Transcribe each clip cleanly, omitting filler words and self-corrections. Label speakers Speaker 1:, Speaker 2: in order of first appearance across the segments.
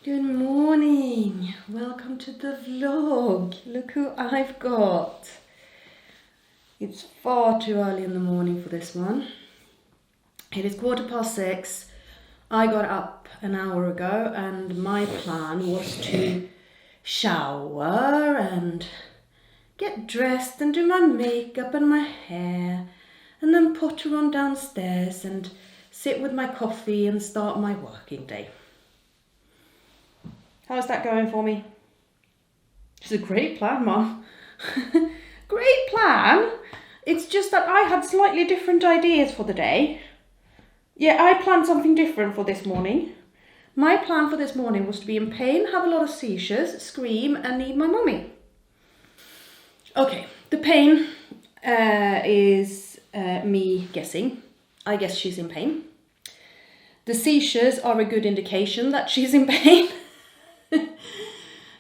Speaker 1: Good morning, welcome to the vlog. Look who I've got. It's far too early in the morning for this one. It is 6:15. I got up an hour ago and my plan was to shower and get dressed and do my makeup and my hair and then potter on downstairs and sit with my coffee and start my working day. How's that going for me? It's a great plan, Mum. Great plan. It's just that I had slightly different ideas for the day. Yeah, I planned something different for this morning. My plan for this morning was to be in pain, have a lot of seizures, scream and need my mummy. Okay, the pain is me guessing. I guess she's in pain. The seizures are a good indication that she's in pain.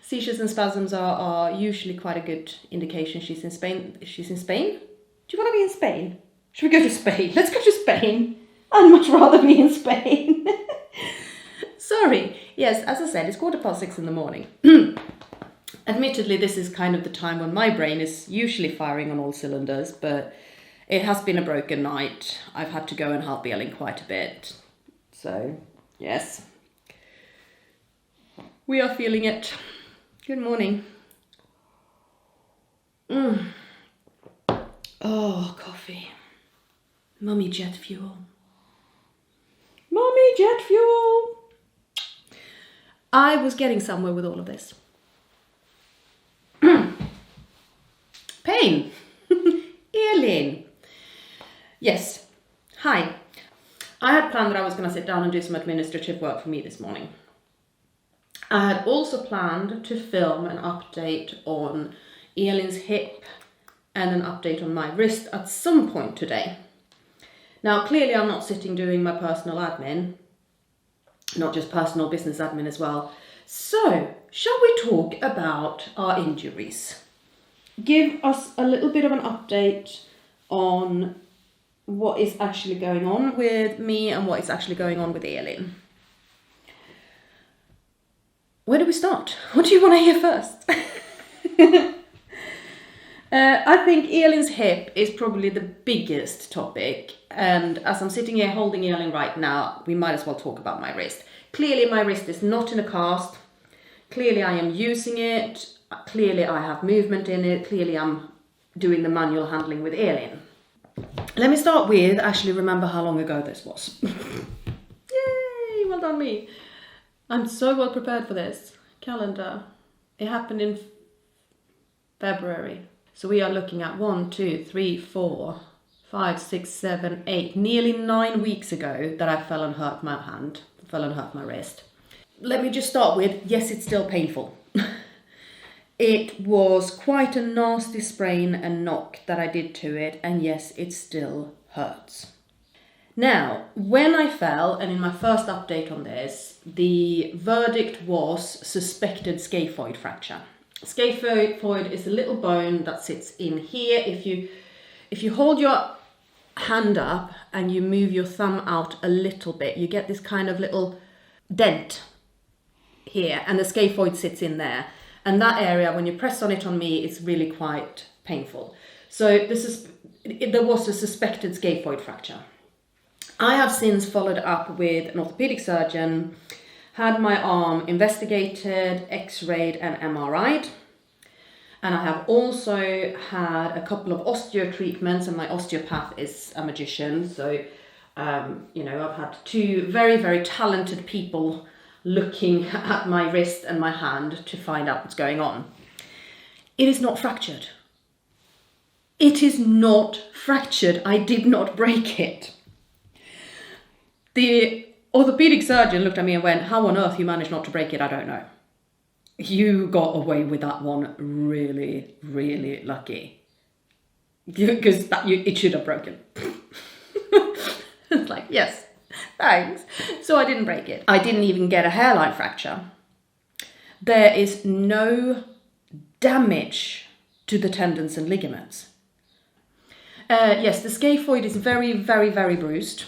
Speaker 1: Seizures and spasms are usually quite a good indication she's in Spain. She's in Spain? Do you want to be in Spain? Should we go to Spain? Let's go to Spain. I'd much rather be in Spain. Sorry. Yes, as I said, it's 6:15 in the morning. Admittedly, this is kind of the time when my brain is usually firing on all cylinders, but it has been a broken night. I've had to go and help Elin quite a bit. So, yes. We are feeling it. Good morning. Oh, coffee. Mummy jet fuel. Mummy jet fuel. I was getting somewhere with all of this. Pain. Elin. Yes. Hi. I had planned that I was going to sit down and do some administrative work for me this morning. I had also planned to film an update on Elin's hip and an update on my wrist at some point today. Now, clearly I'm not sitting doing my personal admin, not just personal business admin as well. So, shall we talk about our injuries? Give us a little bit of an update on what is actually going on with me and what is actually going on with Elin. Where do we start? What do you want to hear first? I think Elin's hip is probably the biggest topic. And as I'm sitting here holding Elin right now, we might as well talk about my wrist. Clearly my wrist is not in a cast. Clearly I am using it. Clearly I have movement in it. Clearly I'm doing the manual handling with Elin. Let me start with actually remember how long ago this was. Yay, well done me. I'm so well prepared for this. Calendar. It happened in February. So we are looking at 1, 2, 3, 4, 5, 6, 7, 8, nearly 9 weeks ago that I fell and hurt my hand, fell and hurt my wrist. Let me just start with, yes, it's still painful. It was quite a nasty sprain and knock that I did to it, and yes, it still hurts. Now, when I fell, and in my first update on this, the verdict was suspected scaphoid fracture. Scaphoid is a little bone that sits in here. If you hold your hand up and you move your thumb out a little bit, you get this kind of little dent here, and the scaphoid sits in there. And that area, when you press on it on me, it's really quite painful. So there was a suspected scaphoid fracture. I have since followed up with an orthopedic surgeon, had my arm investigated, x-rayed and MRI'd. And I have also had a couple of osteo treatments, and my osteopath is a magician. So, I've had 2 very, very talented people looking at my wrist and my hand to find out what's going on. It is not fractured. It is not fractured. I did not break it. The orthopedic surgeon looked at me and went, how on earth you managed not to break it, I don't know. You got away with that one really, really lucky. Because it should have broken. It's like, yes, thanks. So I didn't break it. I didn't even get a hairline fracture. There is no damage to the tendons and ligaments. Yes, the scaphoid is very, very, very bruised.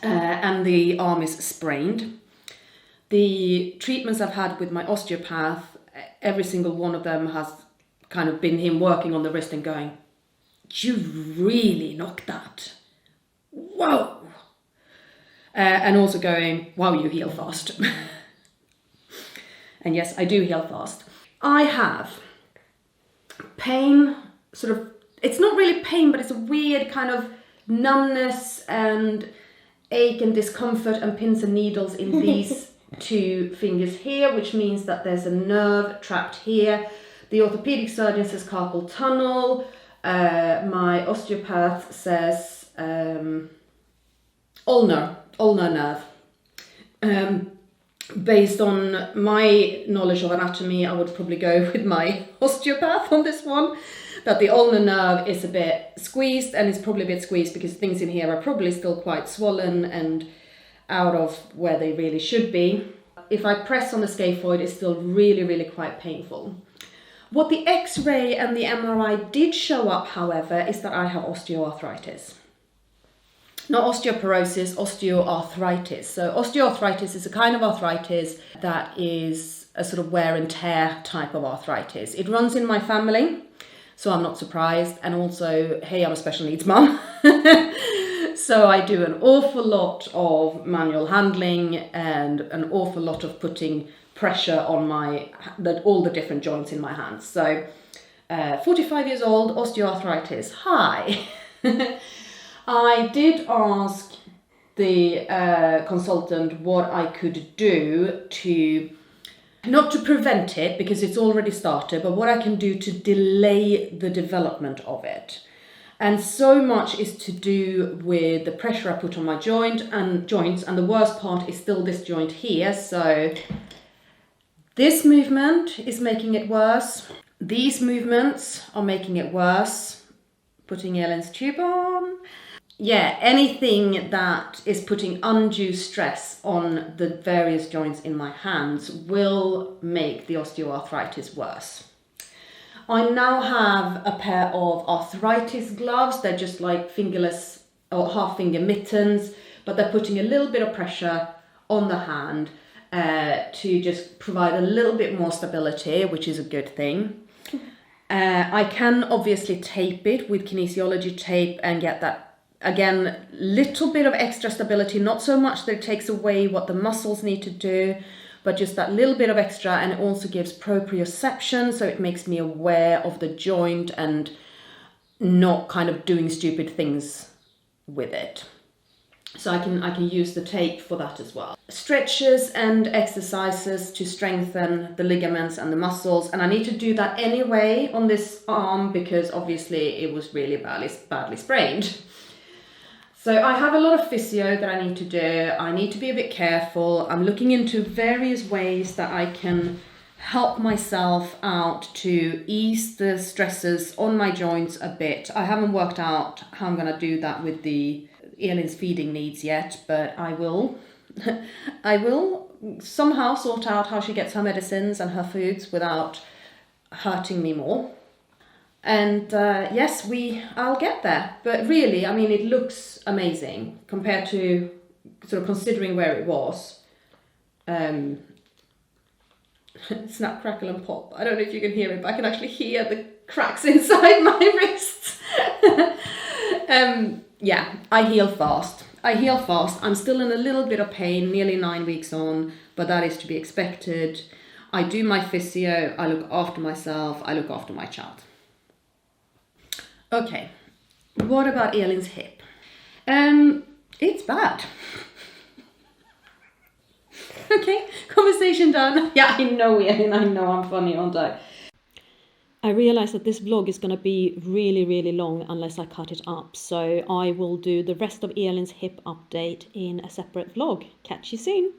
Speaker 1: And the arm is sprained. The treatments I've had with my osteopath, every single one of them has kind of been him working on the wrist and going, you really knocked that. Whoa. And also going, wow, you heal fast. And yes, I do heal fast. I have pain, sort of, it's not really pain, but it's a weird kind of numbness and ache and discomfort and pins and needles in these two fingers here, which means that there's a nerve trapped here. The orthopedic surgeon says carpal tunnel. My osteopath says ulnar nerve. Based on my knowledge of anatomy, I would probably go with my osteopath on this one. That the ulnar nerve is a bit squeezed, and it's probably a bit squeezed because things in here are probably still quite swollen and out of where they really should be. If I press on the scaphoid, it's still really, really quite painful. What the X-ray and the MRI did show up, however, is that I have osteoarthritis. Not osteoporosis, osteoarthritis. So osteoarthritis is a kind of arthritis that is a sort of wear and tear type of arthritis. It runs in my family, so I'm not surprised. And also, hey, I'm a special needs mum. So I do an awful lot of manual handling and an awful lot of putting pressure on all the different joints in my hands. So 45 years old, osteoarthritis. Hi. I did ask the consultant what I could do to, not to prevent it because it's already started, but what I can do to delay the development of it. And so much is to do with the pressure I put on my joints, and the worst part is still this joint here. So this movement is making it worse. These movements are making it worse. Putting Elin's tube on. Yeah, anything that is putting undue stress on the various joints in my hands will make the osteoarthritis worse. I now have a pair of arthritis gloves. They're just like fingerless or half finger mittens, but they're putting a little bit of pressure on the hand to just provide a little bit more stability, which is a good thing. I can obviously tape it with kinesiology tape and get that, again, little bit of extra stability, not so much that it takes away what the muscles need to do, but just that little bit of extra, and it also gives proprioception, so it makes me aware of the joint and not kind of doing stupid things with it. So I can use the tape for that as well. Stretches and exercises to strengthen the ligaments and the muscles, and I need to do that anyway on this arm because obviously it was really badly sprained. So I have a lot of physio that I need to do. I need to be a bit careful. I'm looking into various ways that I can help myself out to ease the stresses on my joints a bit. I haven't worked out how I'm going to do that with the Elin's feeding needs yet, but I will. I will somehow sort out how she gets her medicines and her foods without hurting me more. And yes, I'll get there. But really, I mean, it looks amazing compared to sort of considering where it was. Snap, crackle and pop. I don't know if you can hear it, but I can actually hear the cracks inside my wrists. Yeah, I heal fast. I'm still in a little bit of pain, nearly 9 weeks on, but that is to be expected. I do my physio, I look after myself, I look after my child. Okay, what about Elin's hip? It's bad. Okay, conversation done. Yeah, I know, Elin, I know I'm funny, aren't I? I realise that this vlog is going to be really, really long unless I cut it up. So I will do the rest of Elin's hip update in a separate vlog. Catch you soon.